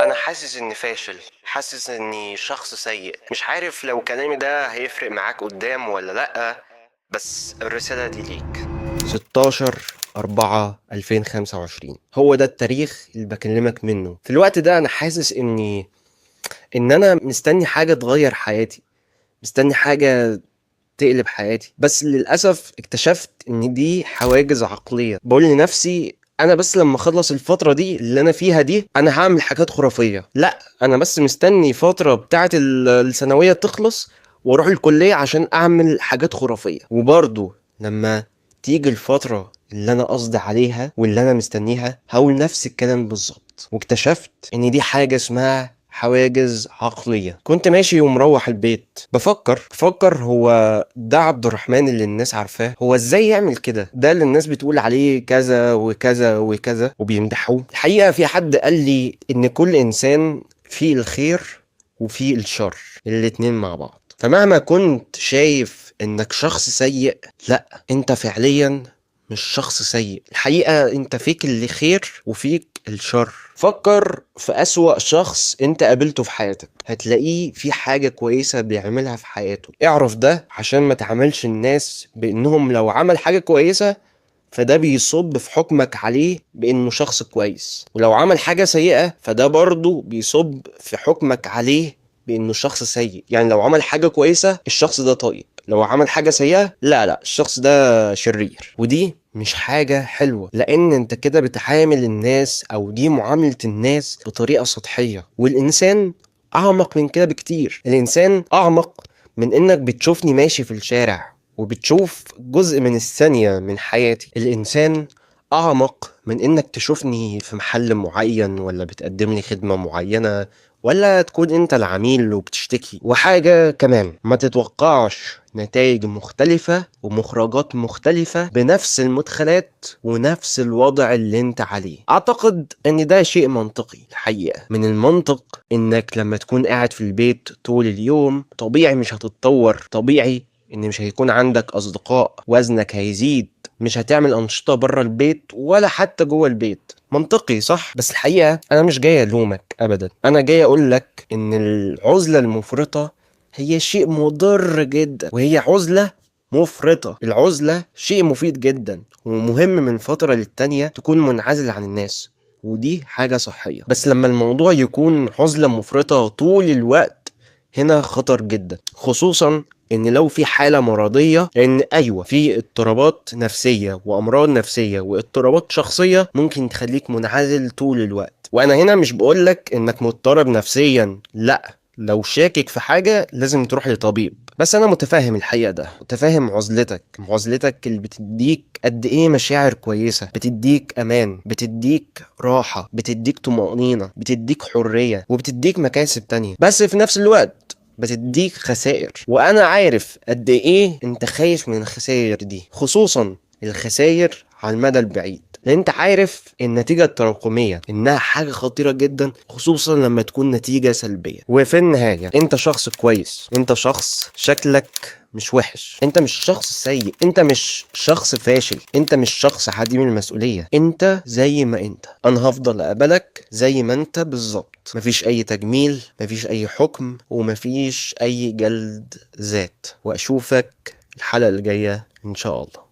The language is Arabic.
انا حاسس اني فاشل، حاسس اني شخص سيء. مش عارف لو كلامي ده هيفرق معاك قدام ولا لأ، بس الرسالة دي ليك. 16/4/2025 هو ده التاريخ اللي بكلمك منه. في الوقت ده انا حاسس ان انا مستني حاجة تغير حياتي، مستني حاجة تقلب حياتي، بس للأسف اكتشفت ان دي حواجز عقلية. بقول لنفسي انا بس لما اخلص الفترة دي اللي انا فيها دي انا هعمل حاجات خرافية. لا، انا بس مستني فترة بتاعة الثانوية تخلص واروح الكلية عشان اعمل حاجات خرافية. وبرضو لما تيجي الفترة اللي انا قصدي عليها واللي انا مستنيها هقول نفس الكلام بالظبط. واكتشفت ان دي حاجة اسمها حواجز عقلية. كنت ماشي ومروح البيت بفكر هو ده عبد الرحمن اللي الناس عارفاه، هو ازاي يعمل كده؟ ده اللي الناس بتقول عليه كذا وكذا وكذا وبيمدحوه. الحقيقة في حد قال لي ان كل انسان فيه الخير وفيه الشر، الاتنين مع بعض. فمهما كنت شايف انك شخص سيء، لا، انت فعليا مش شخص سيء. الحقيقة انت فيك اللي خير وفيك الشر. فكر في أسوأ شخص انت قابلته في حياتك، هتلاقيه في حاجة كويسة بيعملها في حياته. اعرف ده عشان ما تعاملش الناس بانهم لو عمل حاجة كويسة فده بيصب في حكمك عليه بانه شخص كويس، ولو عمل حاجة سيئة فده برضه بيصب في حكمك عليه بانه شخص سيء. يعني لو عمل حاجة كويسة الشخص ده طيب، لو عمل حاجة سيئة لا الشخص ده شرير. ودي مش حاجة حلوة، لان انت كده بتعامل الناس او دي معاملة الناس بطريقة سطحية. والانسان اعمق من كده بكتير. الانسان اعمق من انك بتشوفني ماشي في الشارع وبتشوف جزء من الثانية من حياتي. الإنسان أعمق من إنك تشوفني في محل معين ولا بتقدم لي خدمة معينة ولا تكون أنت العميل وبتشتكي. وحاجة كمان، ما تتوقعش نتائج مختلفة ومخرجات مختلفة بنفس المدخلات ونفس الوضع اللي انت عليه. اعتقد ان ده شيء منطقي. الحقيقة من المنطق انك لما تكون قاعد في البيت طول اليوم طبيعي مش هتتطور، طبيعي ان مش هيكون عندك اصدقاء، وزنك هيزيد، مش هتعمل انشطة بره البيت ولا حتى جوه البيت. منطقي صح؟ بس الحقيقة انا مش جاي الومك ابدا، انا جاي اقول لك ان العزلة المفرطة هي شيء مضر جدا، وهي عزلة مفرطة. العزلة شيء مفيد جدا ومهم من فترة للتانية تكون منعزل عن الناس، ودي حاجة صحية. بس لما الموضوع يكون عزلة مفرطة طول الوقت هنا خطر جدا، خصوصا ان لو في حالة مرضية. لان ايوه في اضطرابات نفسية وامراض نفسية واضطرابات شخصية ممكن تخليك منعزل طول الوقت. وانا هنا مش بقولك انك مضطرب نفسيا، لا، لو شاكك في حاجة لازم تروح لطبيب. بس انا متفاهم الحقيقة ده، متفاهم عزلتك اللي بتديك قد ايه مشاعر كويسة، بتديك امان، بتديك راحة، بتديك طمأنينة، بتديك حرية، وبتديك مكاسب تانية. بس في نفس الوقت بتديك خسائر. وانا عارف قد ايه انت خايف من الخسائر دي، خصوصا الخسائر على المدى البعيد، لان انت عارف النتيجة التراكمية انها حاجة خطيرة جدا، خصوصا لما تكون نتيجة سلبية. وفي النهاية انت شخص كويس، انت شخص شكلك مش وحش، انت مش شخص سيء، انت مش شخص فاشل، انت مش شخص عديم المسؤولية، انت زي ما انت. انا هفضل اقبلك زي ما انت بالظبط، مفيش اي تجميل، مفيش اي حكم، ومفيش اي جلد ذات. واشوفك الحلقة الجاية ان شاء الله.